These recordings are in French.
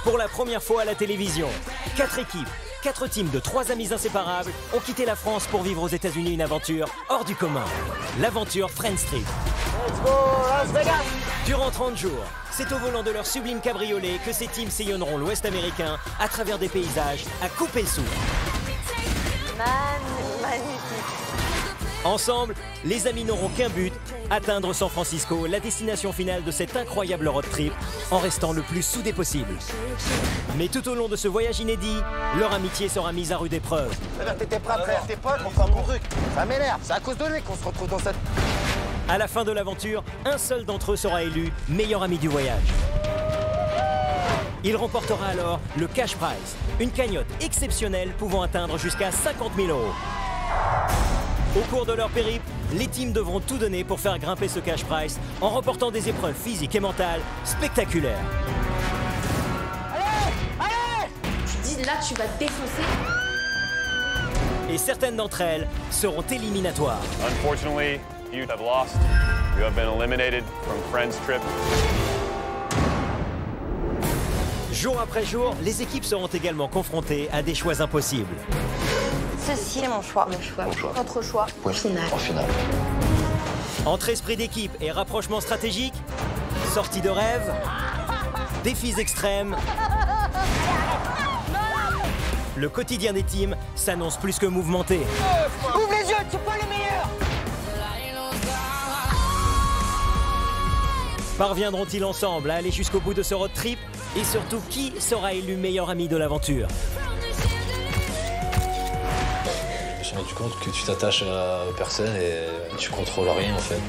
Pour la première fois à la télévision, 4 équipes, 4 teams de 3 amis inséparables ont quitté la France pour vivre aux États-Unis une aventure hors du commun. L'aventure Friends Trip. Let's go Las Vegas! Durant 30 jours, c'est au volant de leur sublime cabriolet que ces teams sillonneront l'Ouest américain à travers des paysages à couper le souffle. Magnifique. Ensemble, les amis n'auront qu'un but, atteindre San Francisco, la destination finale de cet incroyable road trip, en restant le plus soudés possible. Mais tout au long de ce voyage inédit, leur amitié sera mise à rude épreuve. T'étais prêt à faire tes potes pour faire mon truc. Ça m'énerve, c'est à cause de lui qu'on se retrouve dans cette... À la fin de l'aventure, un seul d'entre eux sera élu meilleur ami du voyage. Il remportera alors le cash prize, une cagnotte exceptionnelle pouvant atteindre jusqu'à 50 000 €. Au cours de leur périple, les teams devront tout donner pour faire grimper ce cash prize en remportant des épreuves physiques et mentales spectaculaires. Allez! Allez! Tu dis là, tu vas te défoncer. Et certaines d'entre elles seront éliminatoires. Unfortunately, you have lost. You have been eliminated from Friends Trip. Jour après jour, les équipes seront également confrontées à des choix impossibles. Ceci est mon choix. Notre choix. Final. En finale. Entre esprit d'équipe et rapprochement stratégique, sortie de rêve, défis extrêmes, le quotidien des teams s'annonce plus que mouvementé. Ouvre les yeux, tu es pas les meilleurs! Parviendront-ils ensemble à aller jusqu'au bout de ce road trip? Et surtout, qui sera élu meilleur ami de l'aventure? Je me suis rendu compte que tu t'attaches à personne et tu contrôles rien en fait.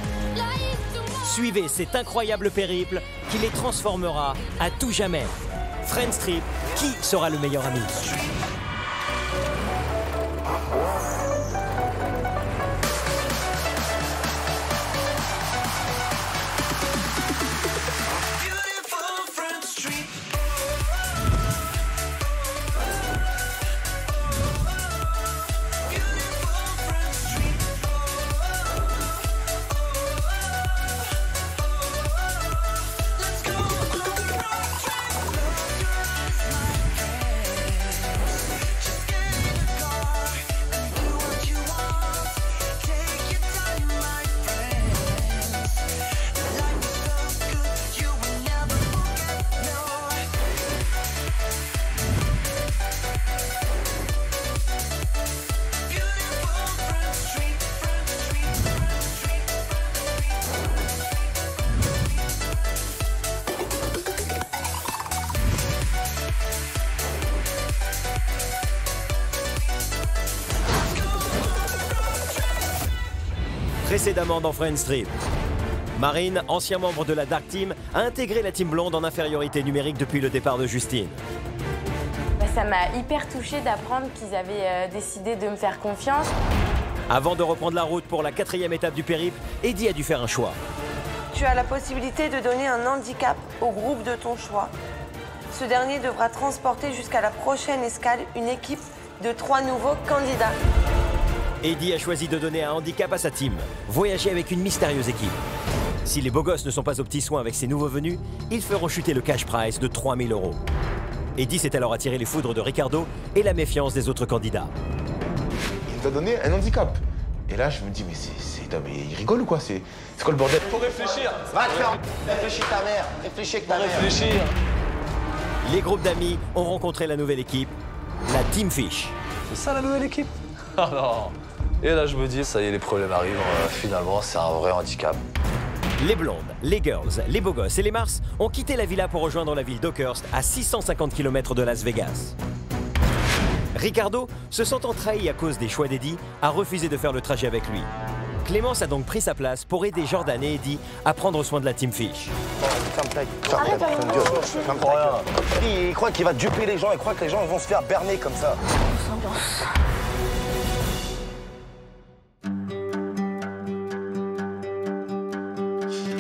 Suivez cet incroyable périple qui les transformera à tout jamais. Friends Trip, qui sera le meilleur ami? Précédemment dans Friends Trip, Marine, ancien membre de la Dark Team, a intégré la Team Blonde en infériorité numérique depuis le départ de Justine. Ça m'a hyper touchée d'apprendre qu'ils avaient décidé de me faire confiance. Avant de reprendre la route pour la 4e étape du périple, Eddie a dû faire un choix. Tu as la possibilité de donner un handicap au groupe de ton choix. Ce dernier devra transporter jusqu'à la prochaine escale une équipe de 3 nouveaux candidats. Eddie a choisi de donner un handicap à sa team, voyager avec une mystérieuse équipe. Si les beaux gosses ne sont pas aux petits soins avec ces nouveaux venus, ils feront chuter le cash prize de 3 000 €. Eddie s'est alors attiré les foudres de Ricardo et la méfiance des autres candidats. Il doit donner un handicap. Et là, je me dis, mais il rigole ou quoi? C'est quoi le bordel? Faut réfléchir. Va te faire... Réfléchis ta mère. Réfléchis avec ta mère. Réfléchir. Les groupes d'amis ont rencontré la nouvelle équipe, la Team Fish. C'est ça la nouvelle équipe? Ah non. Et là je me dis, ça y est, les problèmes arrivent, finalement c'est un vrai handicap. Les blondes, les girls, les beaux gosses et les Mars ont quitté la villa pour rejoindre la ville d'Oakhurst à 650 km de Las Vegas. Ricardo, se sentant trahi à cause des choix d'Eddie, a refusé de faire le trajet avec lui. Clémence a donc pris sa place pour aider Jordan et Eddie à prendre soin de la Team Fish. Il croit qu'il va duper les gens, il croit que les gens vont se faire berner comme ça.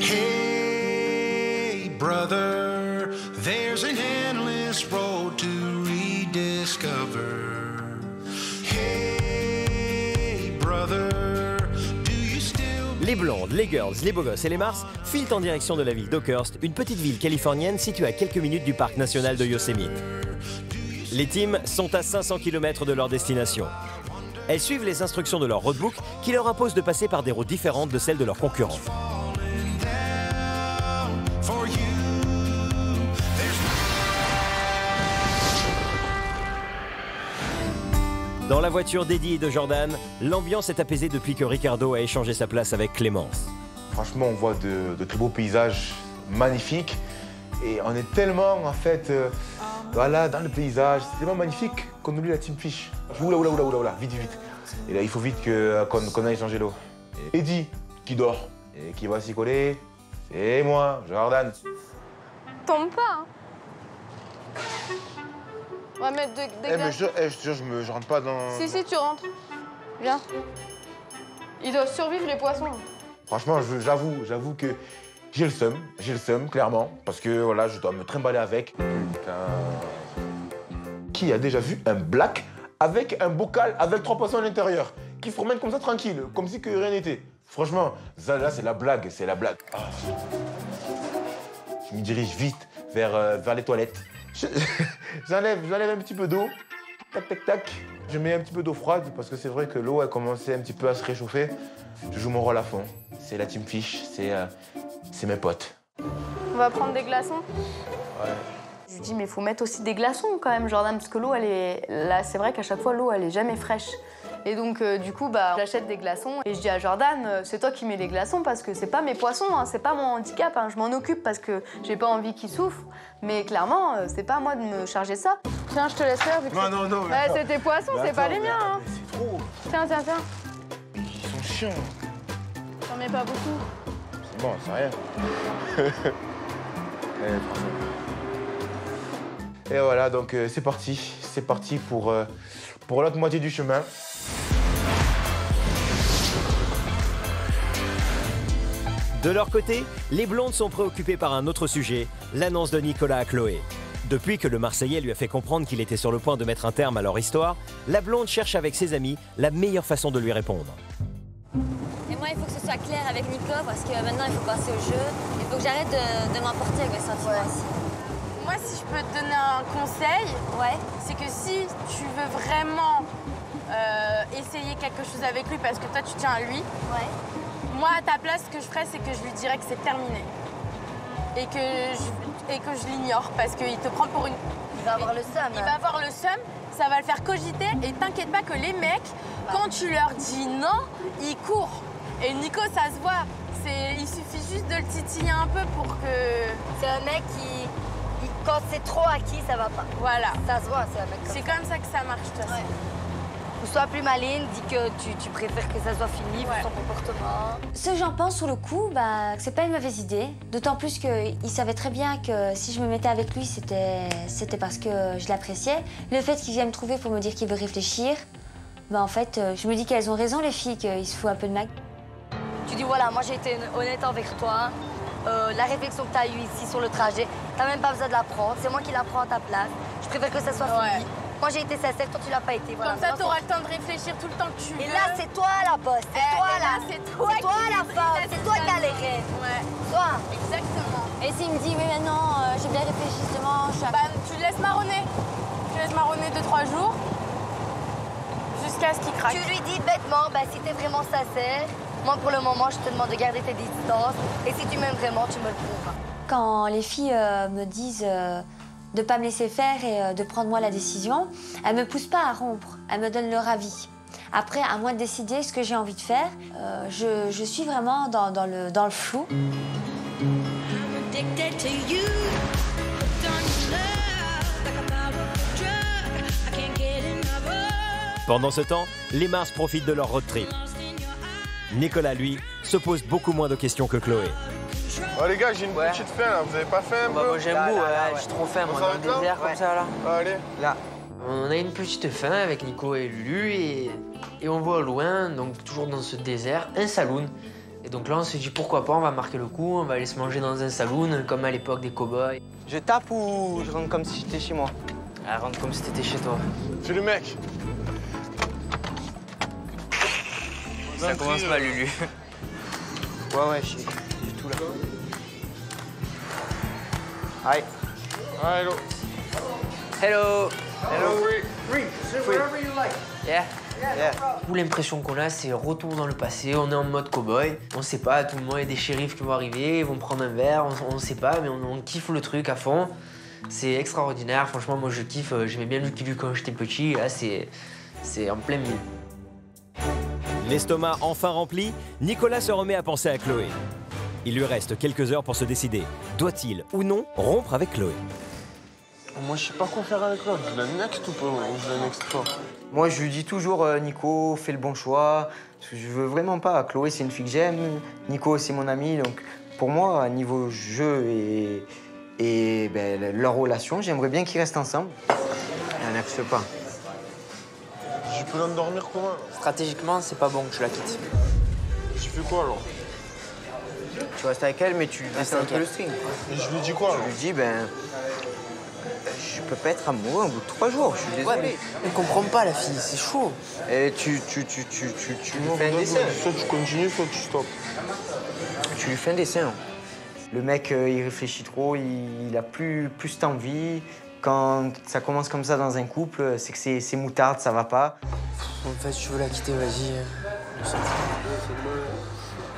Hey brother, there's an endless road to rediscover. Hey brother, do you still Les blondes, les girls, les beaux gosses et les Mars filent en direction de la ville d'Oakhurst, une petite ville californienne située à quelques minutes du parc national de Yosemite. Les teams sont à 500 km de leur destination. Elles suivent les instructions de leur roadbook qui leur impose de passer par des routes différentes de celles de leurs concurrents. Dans la voiture d'Eddie et de Jordan, l'ambiance est apaisée depuis que Ricardo a échangé sa place avec Clémence. Franchement, on voit de très beaux paysages magnifiques. Et on est tellement, en fait, voilà, dans le paysage. C'est tellement magnifique qu'on oublie la Team Fish. Oula, vite. Et là, il faut vite qu'on aille changer l'eau. Eddie, qui dort et qui va s'y coller, c'est moi, Jordan. Tombe pas, hein. On va mettre des glaces. Mais je te jure, je rentre pas dans... Si, tu rentres. Viens. Ils doivent survivre, les poissons. Franchement, j'avoue que j'ai le seum, clairement, parce que voilà, je dois me trimballer avec. Putain. Qui a déjà vu un black avec un bocal avec 3 poissons à l'intérieur, qui se promène comme ça tranquille, comme si que rien n'était? Franchement, ça là, c'est la blague, Ah. Je me dirige vite vers les toilettes. J'enlève un petit peu d'eau, tac. Je mets un petit peu d'eau froide parce que c'est vrai que l'eau a commencé un petit peu à se réchauffer. Je joue mon rôle à fond. C'est la Team Fish, c'est mes potes. On va prendre des glaçons. Ouais. Je lui dis, mais il faut mettre aussi des glaçons quand même, Jordan, parce que l'eau, elle est... Là, c'est vrai qu'à chaque fois, l'eau, elle est jamais fraîche. Et donc, du coup, j'achète des glaçons et je dis à Jordan, c'est toi qui mets les glaçons parce que c'est pas mes poissons, hein, c'est pas mon handicap, hein, je m'en occupe parce que j'ai pas envie qu'ils souffrent. Mais clairement, c'est pas à moi de me charger ça. Tiens, je te laisse faire. Vu que non. Ouais, c'est tes poissons, c'est pas les miens. Hein. C'est trop. Tiens. Ils sont chiants. J'en mets pas beaucoup. C'est bon, c'est rien. Et voilà, donc c'est parti pour l'autre moitié du chemin. De leur côté, les blondes sont préoccupées par un autre sujet, l'annonce de Nicolas à Chloé. Depuis que le Marseillais lui a fait comprendre qu'il était sur le point de mettre un terme à leur histoire, la blonde cherche avec ses amis la meilleure façon de lui répondre. Et moi, il faut que ce soit clair avec Nico parce que maintenant, il faut passer au jeu. Il faut que j'arrête de m'emporter avec mes sentiments aussi. Moi, si je peux te donner un conseil, c'est que si tu veux vraiment essayer quelque chose avec lui parce que toi, tu tiens à lui, moi, à ta place, ce que je ferais, c'est que je lui dirais que c'est terminé. Et que je l'ignore parce qu'il te prend pour une... Il va avoir le seum. Il va avoir le seum, ça va le faire cogiter et t'inquiète pas que les mecs, quand tu leur dis non, ils courent. Et Nico, ça se voit. Il suffit juste de le titiller un peu pour que... C'est un mec qui... Quand c'est trop acquis, ça va pas. Voilà. Ça se voit, c'est un mec comme ça. C'est comme ça que ça marche, de toute façon. Ou sois plus maligne, dis que tu préfères que ça soit fini pour son comportement. Ce que j'en pense sur le coup, que c'est pas une mauvaise idée. D'autant plus qu'il savait très bien que si je me mettais avec lui, c'était parce que je l'appréciais. Le fait qu'il vienne me trouver pour me dire qu'il veut réfléchir, en fait, je me dis qu'elles ont raison, les filles, qu'il se fout un peu de ma... Tu dis, voilà, moi j'ai été honnête envers toi. La réflexion que tu as eue ici sur le trajet, t'as même pas besoin de la prendre. C'est moi qui la prends à ta place. Je préfère que ça soit fini. Moi, j'ai été sincère, toi, tu l'as pas été. Voilà. Comme ça, tu auras le temps de réfléchir tout le temps que tu veux. Et là, c'est toi la bosse. C'est toi la femme. C'est toi qui as les rêves. Toi. Exactement. Et s'il me dit, oui, mais non, j'ai bien réfléchi justement. Tu le laisses marronner. Tu laisses marronner 2-3 jours. Jusqu'à ce qu'il craque. Tu lui dis bêtement, si t'es vraiment sincère, moi, pour le moment, je te demande de garder tes distances. Et si tu m'aimes vraiment, tu me le prouves. Quand les filles me disent de ne pas me laisser faire et de prendre moi la décision, elles ne me poussent pas à rompre, elles me donnent leur avis. Après, à moi de décider ce que j'ai envie de faire, je suis vraiment dans le flou. Pendant ce temps, les Mars profitent de leur road trip. Nicolas, lui, se pose beaucoup moins de questions que Chloé. Oh les gars, j'ai une petite faim là, vous avez pas faim un peu? Moi j'ai un goût, j'ai trop faim, moi, dans le désert comme ça là. Allez. Là. On a une petite faim avec Nico et Lulu et on voit au loin, donc toujours dans ce désert, un saloon. Et donc là on s'est dit pourquoi pas, on va marquer le coup, on va aller se manger dans un saloon comme à l'époque des cow-boys. Je tape ou je rentre comme si j'étais chez moi? Ah, rentre comme si t'étais chez toi. Fais le mec. Ça commence pas Lulu. Ouais, j'ai tout là. Hi. Hello. Hello. Hello. Free. Sit wherever you like. Yeah. Nous, l'impression qu'on a, c'est retour dans le passé, on est en mode cow-boy. On sait pas, tout le monde, il y a des shérifs qui vont arriver, ils vont prendre un verre, on sait pas, mais on kiffe le truc à fond. C'est extraordinaire, franchement, moi je kiffe. J'aimais bien Lucky Luke quand j'étais petit, là c'est en plein milieu. L'estomac enfin rempli, Nicolas se remet à penser à Chloé. Il lui reste quelques heures pour se décider. Doit-il ou non rompre avec Chloé? Moi, je sais pas quoi faire avec elle. Je la next ou pas? Je la next pas. Moi, je lui dis toujours, Nico, fais le bon choix. Parce que je veux vraiment pas. Chloé, c'est une fille que j'aime. Nico, c'est mon ami. Donc, pour moi, niveau jeu et ben, leur relation, j'aimerais bien qu'ils restent ensemble. Elle n'accepte pas. Je peux l'endormir comment? Stratégiquement, c'est pas bon que je la quitte. Je fais quoi alors? Tu restes avec elle, mais tu laisses un peu le string. Et je lui dis quoi alors? Je lui dis, ben. Je peux pas être amoureux au bout de 3 jours, je suis désolé. Ouais, mais elle comprend pas, la fille, c'est chaud. Et tu lui fais un dessin. Soit tu continues, soit tu stoppes. Tu lui fais un dessin. Le mec, il réfléchit trop, il a plus cette envie. Quand ça commence comme ça dans un couple, c'est que c'est moutarde, ça va pas. En fait, je veux la quitter, vas-y.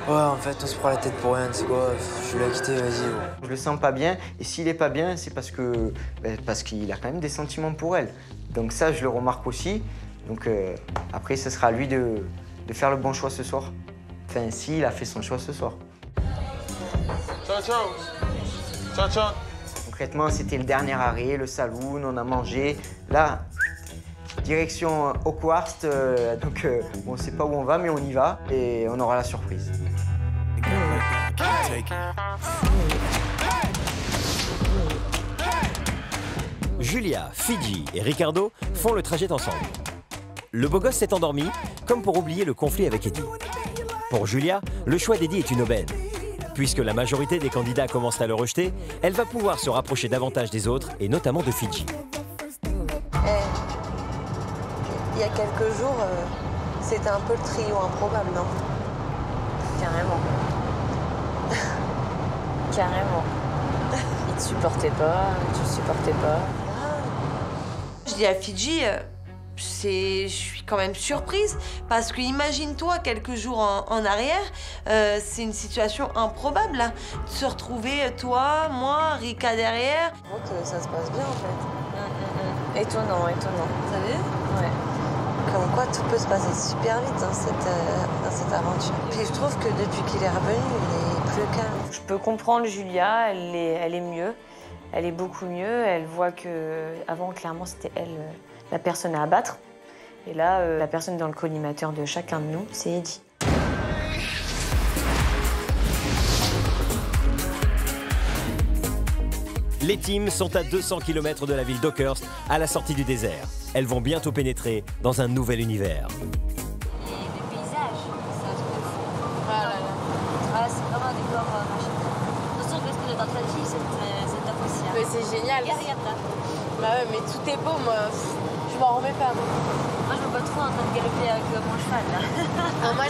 Ouais, en fait, on se prend la tête pour rien, tu sais quoi, je veux la quitter, vas-y. Je le sens pas bien, et s'il est pas bien, c'est parce qu'il a quand même des sentiments pour elle. Donc ça, je le remarque aussi. Donc après, ce sera à lui de faire le bon choix ce soir. Enfin, s'il a fait son choix ce soir. Ciao, ciao. Ciao, ciao. Concrètement, c'était le dernier arrêt, le saloon, on a mangé. Là, direction Oakhurst, donc on sait pas où on va, mais on y va, et on aura la surprise. Julia, Fidji et Ricardo font le trajet ensemble. Le beau gosse s'est endormi, comme pour oublier le conflit avec Eddie. Pour Julia, le choix d'Eddie est une aubaine. Puisque la majorité des candidats commencent à le rejeter, elle va pouvoir se rapprocher davantage des autres, et notamment de Fidji. Il y a quelques jours, c'était un peu le trio improbable, non? Carrément. Carrément. Il te supportait pas, tu le supportais pas. Je dis à Fidji, je suis quand même surprise parce que imagine-toi quelques jours en arrière, c'est une situation improbable là. De se retrouver toi, moi, Rika derrière. Je crois que ça se passe bien en fait. Étonnant, étonnant. Vous savez? Ouais. Comme quoi tout peut se passer super vite dans cette aventure. Puis je trouve que depuis qu'il est revenu, il est plus calme. Je peux comprendre Julia, elle est mieux. Elle est beaucoup mieux. Elle voit que avant clairement c'était elle la personne à abattre. Et là, la personne dans le collimateur de chacun de nous, c'est Eddie. Les teams sont à 200 km de la ville d'Oakhurst, à la sortie du désert. Elles vont bientôt pénétrer dans un nouvel univers. Les paysages, c'est un truc de fou. Voilà, c'est vraiment un décor machin. Attention, parce que dans ta fille, c'est top aussi. Hein. Mais c'est génial. Regarde là. Bah ouais, mais tout est beau, moi. Je m'en remets pas. Moi, je me vois trop en train de galoper avec mon cheval, là. Non, moi,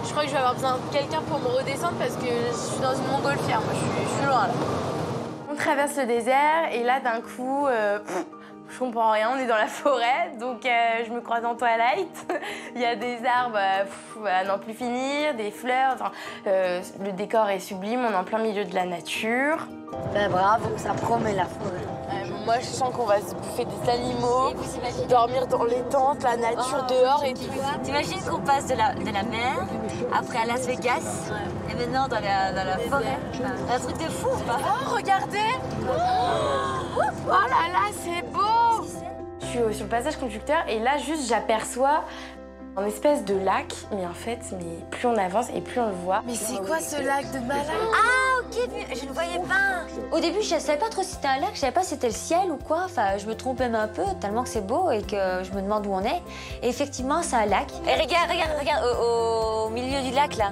je crois que je vais avoir besoin de quelqu'un pour me redescendre parce que je suis dans une montgolfière. Moi, je suis loin, là. On traverse le désert et là, d'un coup, je comprends rien, on est dans la forêt, donc je me croise en Twilight. Il y a des arbres à n'en plus finir, des fleurs. Enfin, le décor est sublime, on est en plein milieu de la nature. Ben bravo, ça promet la forêt. Moi, je sens qu'on va se bouffer des animaux, dormir dans les tentes, la nature dehors et tout. T'imagines qu'on passe de la mer, après à Las Vegas, et maintenant dans la forêt. Un truc de fou, pas? Oh, regardez! Oh là là, c'est beau! Je suis sur le passage conducteur et là, juste, j'aperçois un espèce de lac, mais en fait, plus on avance et plus on le voit. Mais c'est quoi ce lac de malade? Ah, ok, je ne voyais pas. Au début, je ne savais pas trop si c'était un lac, je ne savais pas si c'était le ciel ou quoi. Enfin, je me trompe même un peu, tellement que c'est beau et que je me demande où on est. Et effectivement, c'est un lac. Et regarde, au milieu du lac, là.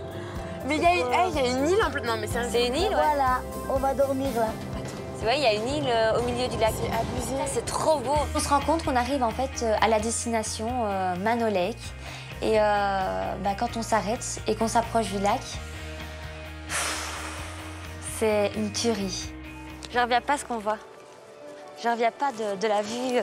Mais il y a une île en plein... Non, mais c'est une île, ouais. Voilà, on va dormir là. Tu vois, il y a une île au milieu du lac. C'est abusé. C'est trop beau. On se rend compte qu'on arrive en fait à la destination Manor Lake. Et quand on s'arrête et qu'on s'approche du lac, C'est une tuerie. Je reviens pas à ce qu'on voit. Je reviens pas de la vue.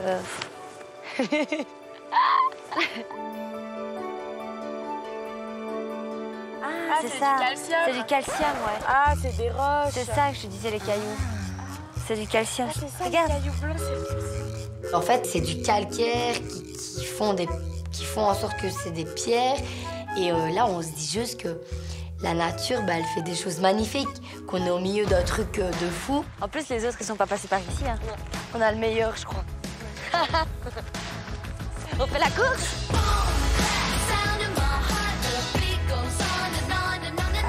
Ah, c'est ça. Du calcium. C'est du calcium, ouais. Ah, c'est des roches. C'est ça que je te disais, les cailloux. C'est du calcium. Ah, c'est ça, regarde. les cailloux blancs, c'est... En fait, c'est du calcaire qui font en sorte que c'est des pierres. Et là, on se dit juste que la nature, elle fait des choses magnifiques, qu'on est au milieu d'un truc de fou. En plus, les autres, ils sont pas passés par ici. Hein. On a le meilleur, je crois. On fait la course.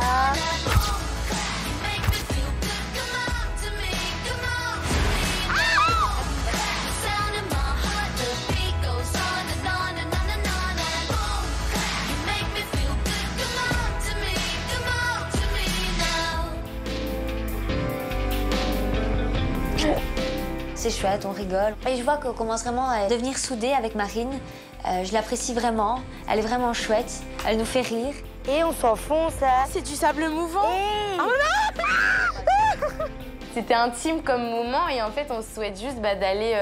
Ah. C'est chouette, on rigole. Et je vois qu'on commence vraiment à devenir soudés avec Marine. Je l'apprécie vraiment, elle est vraiment chouette, elle nous fait rire. Et on s'enfonce. C'est du sable mouvant. C'était intime comme moment et en fait on souhaite juste d'aller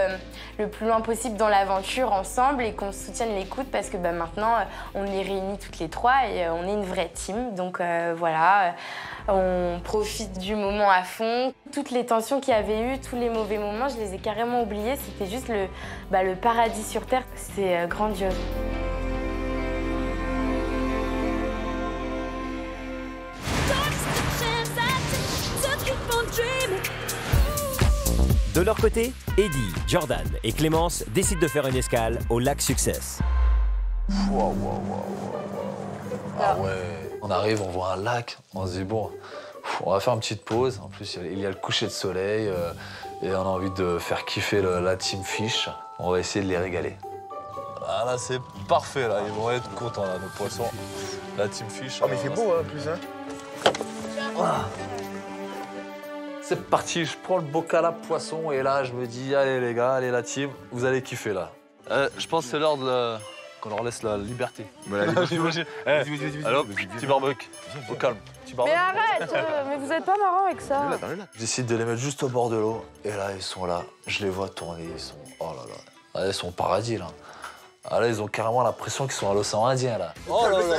le plus loin possible dans l'aventure ensemble et qu'on se soutienne les coudes parce que maintenant on est réunis toutes les trois et on est une vraie team. Donc voilà, on profite du moment à fond. Toutes les tensions qu'il y avait eu, tous les mauvais moments, je les ai carrément oubliés. C'était juste le paradis sur Terre. C'est grandiose. De leur côté, Eddie, Jordan et Clémence décident de faire une escale au lac Success. Ah ouais. On arrive, on voit un lac, on se dit bon, on va faire une petite pause. En plus, il y a le coucher de soleil et on a envie de faire kiffer la team Fish. On va essayer de les régaler. Ah là, c'est parfait, là. Ils vont être contents, là, nos poissons. La team Fish. Oh, mais c'est beau, hein, en plus, hein. Ah. C'est parti, je prends le bocal à poisson et là, je me dis, allez les gars, allez la team, vous allez kiffer, là. Je pense que c'est l'heure qu'on leur laisse la liberté. J'imagine. Allô, petit barbecue, au calme. Mais arrête, mais vous êtes pas marrant avec ça. Je décide de les mettre juste au bord de l'eau et là, ils sont là. Je les vois tourner, ils sont, oh là là. Ah, ils sont au paradis, là. Ah là, ils ont carrément l'impression qu'ils sont à l'océan Indien, là. Oh là là.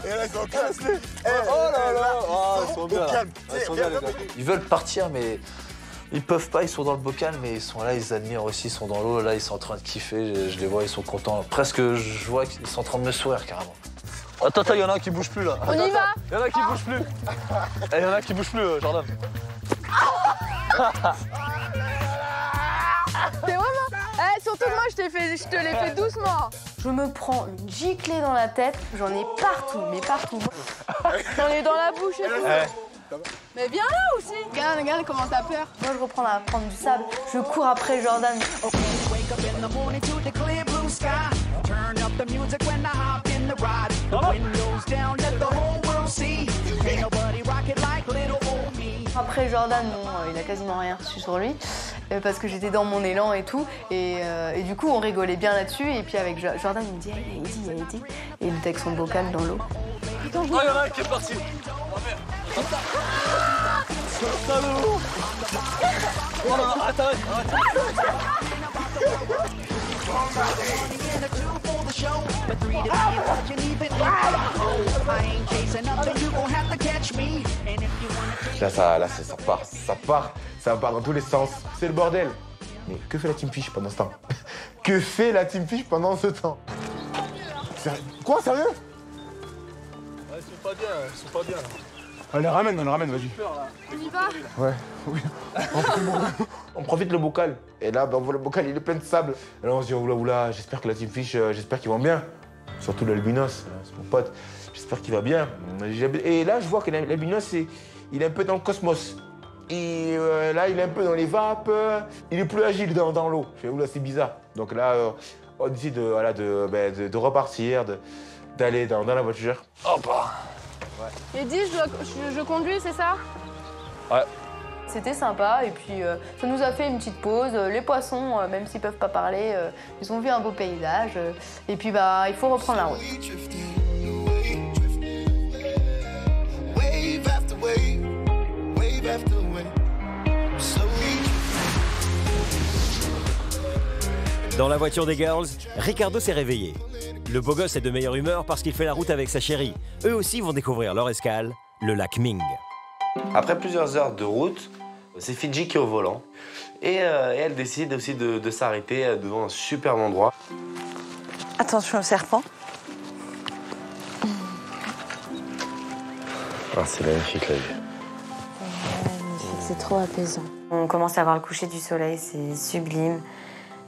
Et là, ils sont cassés. Oh là là. Ah, ils sont bien, là. Ils sont bien, les gars. Ils veulent partir, mais ils peuvent pas. Ils sont dans le bocal, mais ils sont là, ils admirent aussi. Ils sont dans l'eau. Là, ils sont en train de kiffer. Je les vois, ils sont contents. Presque, je vois qu'ils sont en train de me sourire, carrément. Attends, il y en a un qui bouge plus, là. On y va. Il y en a un qui bouge plus. Il y en a un qui bouge plus, Jordan. T'es vraiment... surtout que moi, je te l'ai fait doucement. Je me prends une giclée dans la tête, j'en ai partout, mais partout. J'en ai dans la bouche et tout. Mais viens là aussi. Regarde comment t'as peur. Moi, je reprends à prendre du sable, je cours après Jordan. Après Jordan, bon, il a quasiment rien reçu sur lui parce que j'étais dans mon élan et tout. Et du coup, on rigolait bien là-dessus. Et puis avec Jordan, il me dit hey, il y a Eddie. Et il était avec son bocal dans l'eau. Oh, il y en a un qui est parti. Oh merde. Salaud. Oh non, attends. Là, ça part dans tous les sens. C'est le bordel. Mais que fait la team Fish pendant ce temps? Que fait la team Fish pendant ce temps? Quoi, sérieux? Ils sont pas bien, On les ramène, vas-y. On y va? Ouais, oui. On profite le bocal. Et là, on voit le bocal, il est plein de sable. Et là, on se dit, oula, j'espère que la team Fish, j'espère qu'ils vont bien. Surtout l'albinos, c'est mon pote. J'espère qu'il va bien. Et là, je vois que l'albinos, il est un peu dans le cosmos. Et là, il est un peu dans les vapes. Il est plus agile dans l'eau. Je fais, oula, c'est bizarre. Donc là, on décide de repartir, d'aller dans la voiture. Hop. Et dis, je conduis, c'est ça? Ouais. C'était sympa et puis ça nous a fait une petite pause. Les poissons, même s'ils peuvent pas parler, ils ont vu un beau paysage. Et puis il faut reprendre la route. left away. So Dans la voiture des girls, Ricardo s'est réveillé. Le beau gosse est de meilleure humeur parce qu'il fait la route avec sa chérie. Eux aussi vont découvrir leur escale, le lac Ming. Après plusieurs heures de route, c'est Fidji qui est au volant. Et elle décide aussi de s'arrêter devant un superbe endroit. Attention au serpent. Ah, c'est magnifique la vue. C'est trop apaisant. On commence à voir le coucher du soleil, c'est sublime.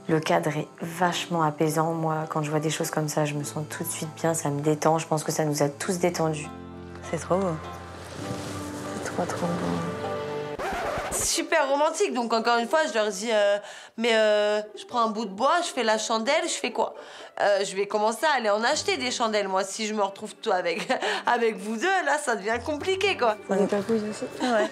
Le cadre est vachement apaisant. Moi, quand je vois des choses comme ça, je me sens tout de suite bien, ça me détend. Je pense que ça nous a tous détendus. C'est trop beau. C'est trop beau. Super romantique. Donc encore une fois, je leur dis, je prends un bout de bois, je fais la chandelle, je fais quoi? Je vais commencer à aller en acheter des chandelles. Moi, si je me retrouve tout avec vous deux, là, ça devient compliqué, quoi. On est pas couilles aussi. Ouais.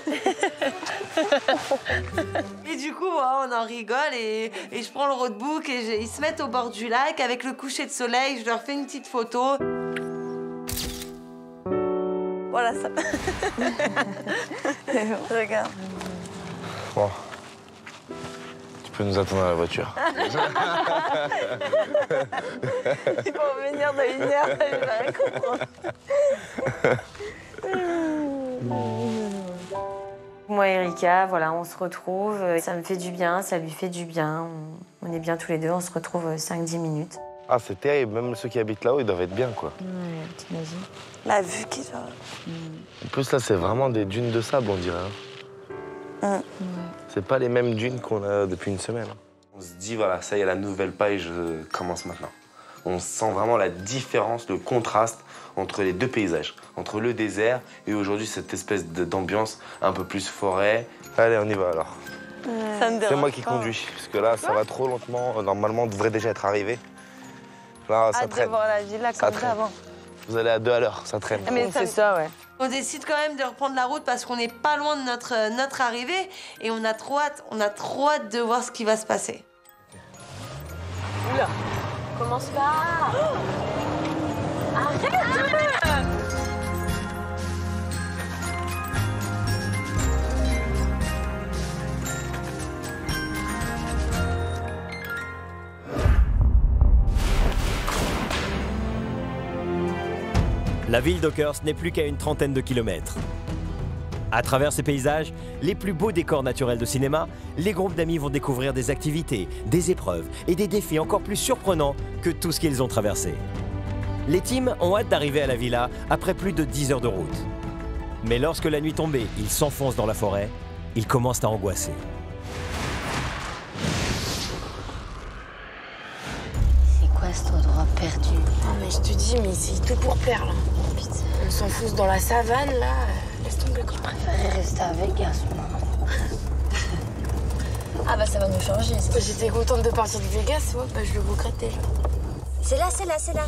Et du coup, on en rigole et je prends le roadbook et ils se mettent au bord du lac avec le coucher de soleil. Je leur fais une petite photo. Voilà ça. Regarde. Bon. Tu peux nous attendre à la voiture. Ils vont venir dans 1 heure, je vais rien comprendre. Moi et Erika, voilà, on se retrouve. Ça me fait du bien, ça lui fait du bien. On est bien tous les deux, on se retrouve 5-10 minutes. Ah, c'est terrible. Même ceux qui habitent là-haut, ils doivent être bien, quoi. Ouais, t'imagines. La vue qu'ils ont. En plus, là, c'est vraiment des dunes de sable, on dirait. Hein. C'est pas les mêmes dunes qu'on a depuis une semaine. On se dit, voilà, ça y est, la nouvelle page commence maintenant. On sent vraiment la différence, le contraste entre les deux paysages, entre le désert et aujourd'hui cette espèce d'ambiance un peu plus forêt. Allez, on y va alors. Ça me dérange. C'est moi qui conduis, parce que là, ça va trop lentement. Normalement, on devrait déjà être arrivé. Là, ça traîne. De voir la ville là comme ça avant. Vous allez à 2 à l'heure, ça traîne. Mais c'est ça, ouais. On décide quand même de reprendre la route parce qu'on n'est pas loin de notre arrivée et on a trop hâte de voir ce qui va se passer. Oula, commence pas. Arrête. La ville d'Oakhurst n'est plus qu'à une trentaine de kilomètres. À travers ces paysages, les plus beaux décors naturels de cinéma, les groupes d'amis vont découvrir des activités, des épreuves et des défis encore plus surprenants que tout ce qu'ils ont traversé. Les teams ont hâte d'arriver à la villa après plus de 10 heures de route. Mais lorsque la nuit tombée, ils s'enfoncent dans la forêt, ils commencent à angoisser. C'est quoi cet endroit perdu? Non mais je te dis, mais c'est tout pour plaire là. Putain. On s'enfonce dans la savane là. Laisse tomber quoi. Je préférais rester à Vegas, moi. Ah bah ça va nous changer. J'étais contente de partir de Vegas, ouais, bah je le regrette déjà. C'est là, c'est là, c'est là.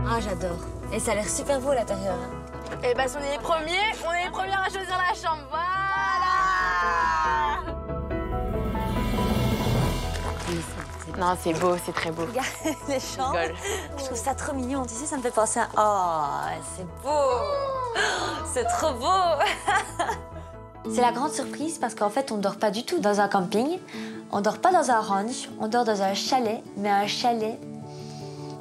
Ah j'adore. Et ça a l'air super beau à l'intérieur. Hein. Et bah on est les premières à choisir la chambre. Voilà. Non, c'est beau, c'est très beau. Regarde les chambres. Je trouve ça trop mignon. Tu sais, ça me fait penser à... Oh, c'est beau. C'est trop beau. C'est la grande surprise parce qu'en fait, on ne dort pas du tout dans un camping. On ne dort pas dans un ranch. On dort dans un chalet, mais un chalet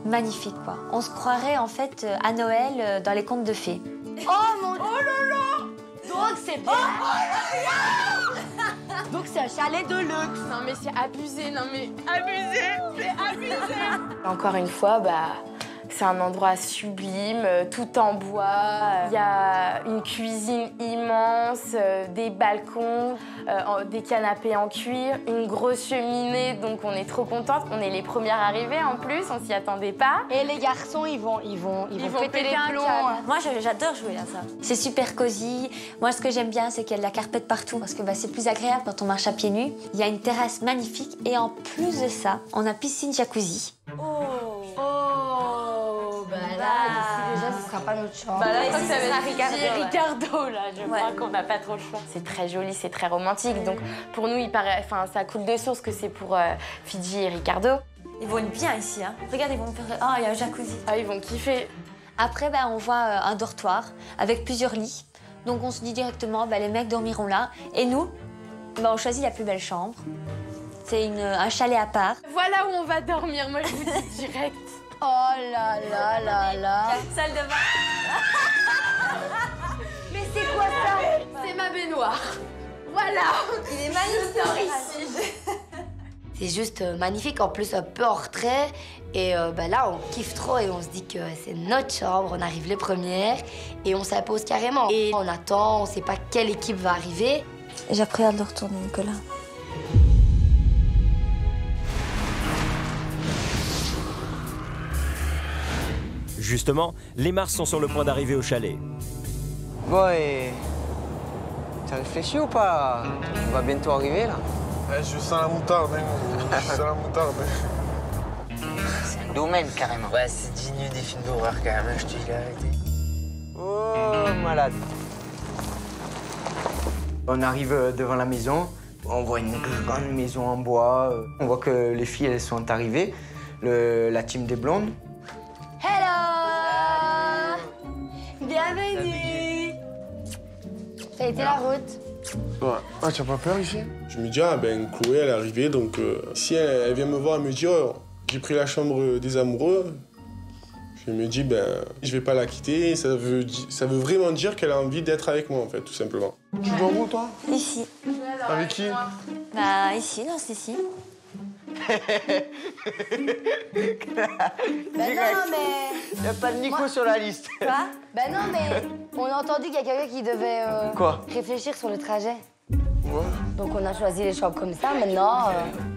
magnifique, quoi. On se croirait, en fait, à Noël dans les contes de fées. Oh mon Dieu. Oh là là. Donc c'est bien. Donc c'est un chalet de luxe. Non mais c'est abusé, non mais abusé, c'est abusé. Encore une fois, c'est un endroit sublime, tout en bois. Il y a une cuisine immense, des balcons, des canapés en cuir, une grosse cheminée, donc on est trop contente. On est les premières arrivées en plus, on s'y attendait pas. Et les garçons, ils vont péter les plombs. Moi, j'adore jouer à ça. C'est super cosy. Moi, ce que j'aime bien, c'est qu'il y a de la carpette partout parce que c'est plus agréable quand on marche à pieds nus. Il y a une terrasse magnifique et en plus de ça, on a piscine jacuzzi. Ici, déjà, ce sera pas notre chambre. Là, ici, ça va être Ricardo, là. Je crois qu'on n'a pas trop le choix. C'est très joli, c'est très romantique. Donc, pour nous, ça coule de source que c'est pour Fidji et Ricardo. Ils vont être bien ici, hein. Regarde, ils vont me faire... Oh, il y a un jacuzzi. Ah, ils vont kiffer. Après, on voit un dortoir avec plusieurs lits. Donc on se dit directement, les mecs dormiront là. Et nous, on choisit la plus belle chambre. C'est un chalet à part. Voilà où on va dormir, moi je vous dis direct. Oh là là là là. Salle de bain. Mais c'est quoi ça? C'est ma baignoire. Voilà. Il est magnifique. Je dors ici. C'est juste magnifique, en plus un peu en retrait. Et là, on kiffe trop et on se dit que c'est notre chambre. On arrive les premières et on s'impose carrément. Et on attend, on sait pas quelle équipe va arriver. J'appréhende de retourner, Nicolas. Justement, les Mars sont sur le point d'arriver au chalet. Bon, et... T'as réfléchi ou pas? On va bientôt arriver, là. Ouais, je sens la moutarde, hein. Je sens la moutarde. C'est un domaine, carrément. Ouais, c'est digne des films d'horreur, quand même, je te dis la vérité. Oh, malade. On arrive devant la maison. On voit une grande maison en bois. On voit que les filles, elles sont arrivées. La team des blondes. Hello! Bienvenue! Ça a été la route? Ouais. Ah, tu as pas peur ici? Je me dis, Chloé, elle est arrivée, donc si elle vient me voir et me dire, j'ai pris la chambre des amoureux, je me dis, je vais pas la quitter. Ça veut vraiment dire qu'elle a envie d'être avec moi, en fait, tout simplement. Tu vas où, toi? Ici. Avec qui? Ici, non, c'est ici. Non, mais... Il n'y a pas de Nico sur la liste. Quoi? Non, mais on a entendu qu'il y a quelqu'un qui devait réfléchir sur le trajet. Ouais. Donc on a choisi les chambres comme ça. Maintenant,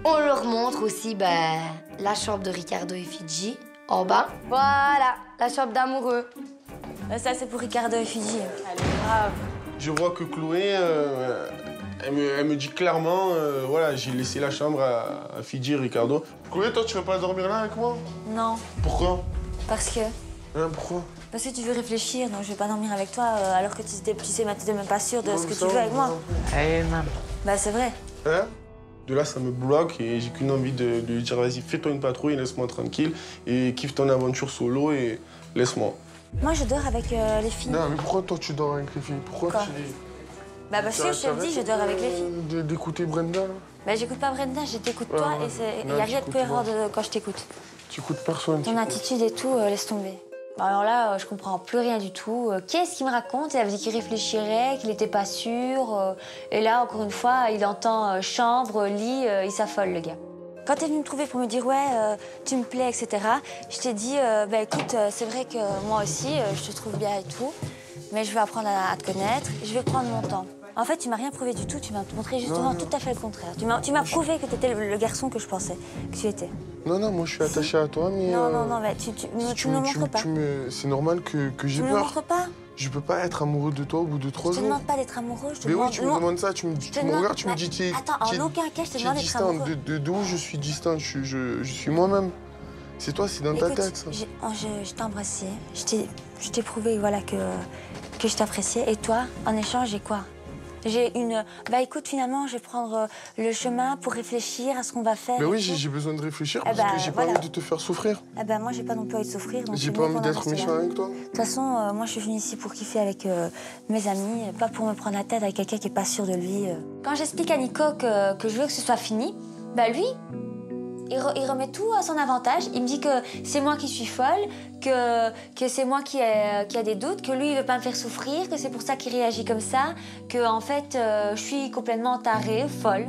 on leur montre aussi la chambre de Ricardo et Fidji en bas. Voilà, la chambre d'amoureux. Ça, c'est pour Ricardo et Fidji. Allez, grave. Je vois que Chloé, elle me dit clairement, voilà, j'ai laissé la chambre à Fidji et Ricardo. Chloé, toi, tu veux pas dormir là avec moi? Non. Pourquoi? Parce que... pourquoi? Parce que tu veux réfléchir, donc je vais pas dormir avec toi alors que tu sais même pas sûr de ce que tu veux avec moi. Eh, maman. C'est vrai. Hein? De là, ça me bloque et j'ai qu'une envie de lui dire, vas-y, fais-toi une patrouille, laisse-moi tranquille et kiffe ton aventure solo et laisse-moi. Moi, je dors avec les filles. Non, mais pourquoi toi, tu dors avec les filles? Pourquoi tu... Parce que je te le dis, je dors avec les filles. D'écouter Brenda, là? J'écoute pas Brenda, je t'écoute toi et il y a rien de cohérent quand je t'écoute. Tu écoutes personne. Ton attitude et tout, laisse tomber. Alors là, je comprends plus rien du tout. Qu'est-ce qu'il me raconte? Il avait dit qu'il réfléchirait, qu'il n'était pas sûr. Et là, encore une fois, il entend chambre, lit, il s'affole, le gars. Quand tu es venu me trouver pour me dire « ouais, tu me plais, etc. », je t'ai dit « écoute, c'est vrai que moi aussi, je te trouve bien et tout, mais je vais apprendre à te connaître, je vais prendre mon temps. » En fait, tu m'as rien prouvé du tout, tu m'as montré justement tout à fait le contraire. Tu m'as prouvé que tu étais le garçon que je pensais que tu étais. Non, moi je suis attaché à toi, mais... Non, tu me le montres pas. C'est normal que j'ai peur. Tu me le montres pas. Je peux pas être amoureux de toi au bout de 3 jours. Je te demande pas d'être amoureux, je te demande... Mais oui, tu me demandes ça, tu me regardes, tu me dis... Attends, en aucun cas, je te demande d'être amoureux. D'où je suis distant, je suis moi-même. C'est toi, c'est dans ta tête, ça. Je t'ai embrassé, je t'ai prouvé voilà, que je t'appréciais. Et toi, en échange, j'ai quoi? J'ai une... écoute, finalement, je vais prendre le chemin pour réfléchir à ce qu'on va faire. Mais oui, j'ai besoin de réfléchir parce que j'ai pas envie de te faire souffrir. Moi, j'ai pas non plus envie de souffrir. J'ai pas envie d'être méchant avec toi. De toute façon, moi, je suis venue ici pour kiffer avec mes amis, pas pour me prendre la tête avec quelqu'un qui est pas sûr de lui. Quand j'explique à Nico que je veux que ce soit fini, lui, il remet tout à son avantage. Il me dit que c'est moi qui suis folle, que c'est moi qui a des doutes, que lui, il veut pas me faire souffrir, que c'est pour ça qu'il réagit comme ça, que en fait, je suis complètement tarée, folle.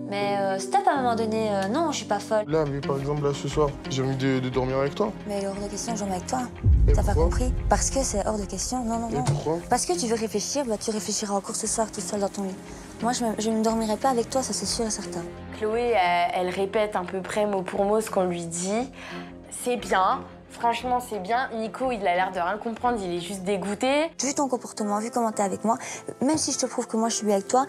Mais stop à un moment donné, non, je suis pas folle. Là, mais par exemple, là, ce soir, j'ai envie de dormir avec toi. Mais il est hors de question de dormir avec toi. T'as pas compris? Parce que c'est hors de question. Non. Et pourquoi? Parce que tu veux réfléchir, tu réfléchiras encore ce soir tout seul dans ton lit. Moi, je ne dormirai pas avec toi, ça c'est sûr et certain. Chloé, elle répète à peu près mot pour mot ce qu'on lui dit. C'est bien, franchement c'est bien. Nico, il a l'air de rien comprendre, il est juste dégoûté. Vu ton comportement, vu comment t'es avec moi, même si je te prouve que moi je suis bien avec toi,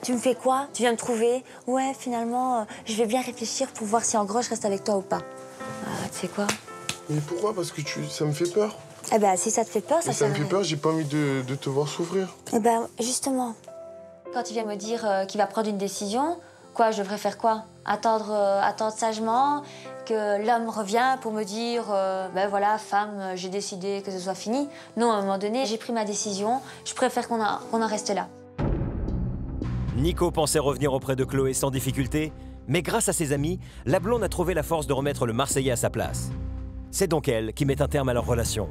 tu me fais quoi? Tu viens me trouver? Ouais, finalement, je vais bien réfléchir pour voir si en gros je reste avec toi ou pas. Tu sais quoi? Mais pourquoi? Parce que ça me fait peur. Si ça te fait peur, ça me fait peur, j'ai pas envie de te voir souffrir. Justement, quand il vient me dire qu'il va prendre une décision, je devrais faire quoi? Attendre sagement, que l'homme revient pour me dire ben voilà, femme, j'ai décidé que ce soit fini. Non, à un moment donné, j'ai pris ma décision. Je préfère qu'on en reste là. Nico pensait revenir auprès de Chloé sans difficulté, mais grâce à ses amis, la blonde a trouvé la force de remettre le Marseillais à sa place. C'est donc elle qui met un terme à leur relation.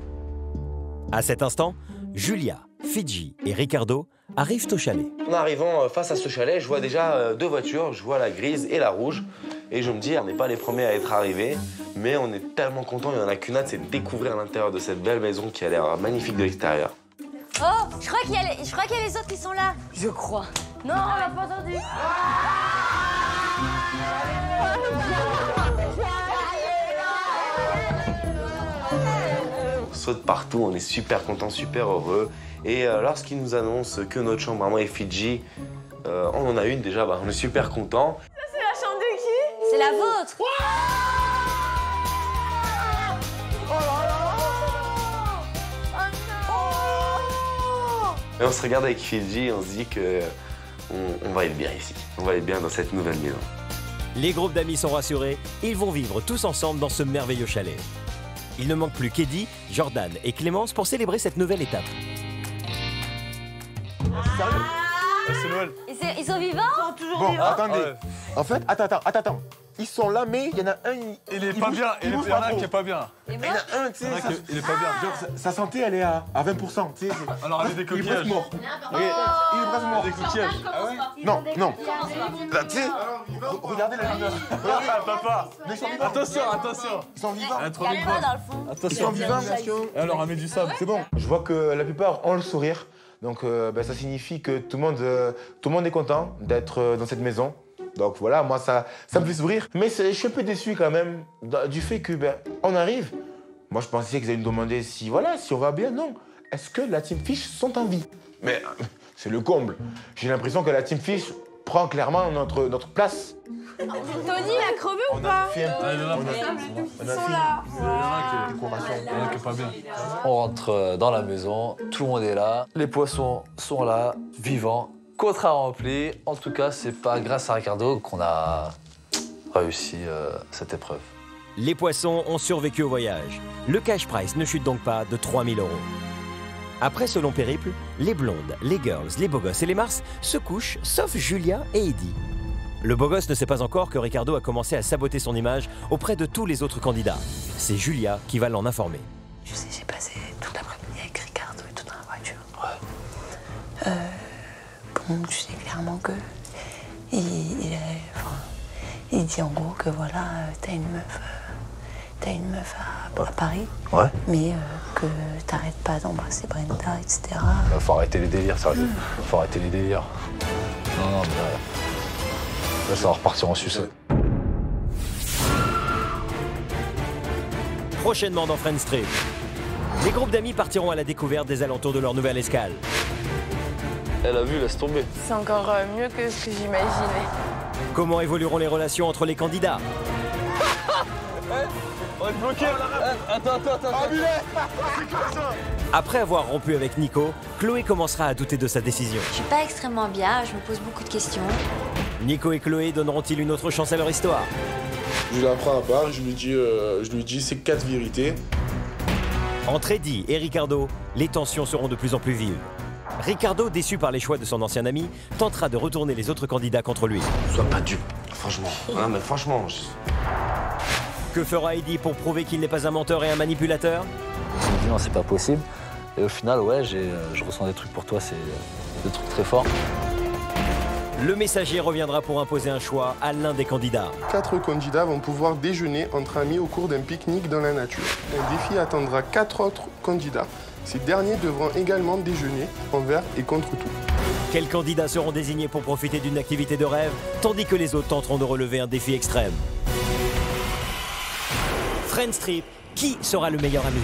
À cet instant, Julia, Fidji et Ricardo arrivent au chalet. En arrivant face à ce chalet, je vois déjà 2 voitures, je vois la grise et la rouge. Et je me dis, on n'est pas les premiers à être arrivés, mais on est tellement contents, il n'y en a qu'une hâte, c'est de découvrir l'intérieur de cette belle maison qui a l'air magnifique de l'extérieur. Oh, je crois qu'il y a les autres qui sont là. Je crois. Non, on l'a pas entendu. On saute partout, on est super contents, super heureux. Et lorsqu'ils nous annoncent que notre chambre à moi et Fidji, on en a une déjà, on est super contents. Ça, c'est la chambre de qui? C'est la vôtre. Et on se regarde avec Fidji et on se dit que on va être bien ici. On va être bien dans cette nouvelle maison. Les groupes d'amis sont rassurés, ils vont vivre tous ensemble dans ce merveilleux chalet. Il ne manque plus qu'Eddie, Jordan et Clémence pour célébrer cette nouvelle étape. Sérieux? C'est Noël. Ils sont vivants? Ils sont toujours Bon, vivants. attendez. En fait, attends. Ils sont là, mais il y en a un... Il est pas bien, il y en a un qui est pas bien. Il y en a un, tu sais... Il est pas bien. Genre, sa santé, elle est à 20%, tu sais. Alors, avec des Il est presque coquillages. mort. Il est presque mort. Des coquillages. Ah ouais? Non. Là, tu sais, regardez la lumière. Ah, papa. Mais ils sont vivants. Attention. Ils sont vivants. Attention. Ils sont vivants. Et alors, on met du sable. C'est bon. Je vois que la plupart ont le sourire. Donc, ça signifie que tout le monde est content d'être dans cette maison. Donc voilà, moi ça me fait sourire. Mais je suis un peu déçu quand même du fait que on arrive. Moi je pensais qu'ils allaient nous demander si on va bien. Non. Est-ce que la Team Fish sont en vie? Mais c'est le comble. J'ai l'impression que la Team Fish prend clairement notre place. Tony, il a crevé ou pas? Ils sont là. Il y en a qui est pas bien. On rentre dans la maison, tout le monde est là, les poissons sont là, vivants. Contrat rempli. En tout cas, c'est pas grâce à Ricardo qu'on a réussi cette épreuve. Les poissons ont survécu au voyage. Le cash prize ne chute donc pas de 3 000 €. Après ce long périple, les blondes, les girls, les beaux gosses et les Mars se couchent, sauf Julia et Eddie. Le beau gosse ne sait pas encore que Ricardo a commencé à saboter son image auprès de tous les autres candidats. C'est Julia qui va l'en informer. Tu sais, j'ai passé toute l'après-midi avec Ricardo et tout dans la voiture. Ouais. Bon, tu sais clairement que il dit en gros que voilà, t'as une meuf à Paris, ouais. Mais que t'arrêtes pas d'embrasser Brenda, etc. Faut arrêter les délires, sérieux. Faut arrêter les délires. Non, mais là, ça va repartir en sucette. Prochainement dans Friends Trip, les groupes d'amis partiront à la découverte des alentours de leur nouvelle escale. Elle a vu, laisse tomber. C'est encore mieux que ce que j'imaginais. Comment évolueront les relations entre les candidats? On est bloqué. Attends. Après avoir rompu avec Nico, Chloé commencera à douter de sa décision. Je suis pas extrêmement bien, je me pose beaucoup de questions. Nico et Chloé donneront-ils une autre chance à leur histoire? Je la prends à part, je lui dis ces 4 vérités. Entre Eddie et Ricardo, les tensions seront de plus en plus vives. Ricardo, déçu par les choix de son ancien ami, tentera de retourner les autres candidats contre lui. Sois pas dupe, franchement. Non, mais franchement. Que fera Eddie pour prouver qu'il n'est pas un menteur et un manipulateur? Je me dis non, c'est pas possible. Et au final, ouais, je ressens des trucs pour toi, c'est des trucs très forts. Le messager reviendra pour imposer un choix à l'un des candidats. 4 candidats vont pouvoir déjeuner entre amis au cours d'un pique-nique dans la nature. Un défi attendra 4 autres candidats. Ces derniers devront également déjeuner envers et contre tout. Quels candidats seront désignés pour profiter d'une activité de rêve, tandis que les autres tenteront de relever un défi extrême? Friends Trip, qui sera le meilleur ami?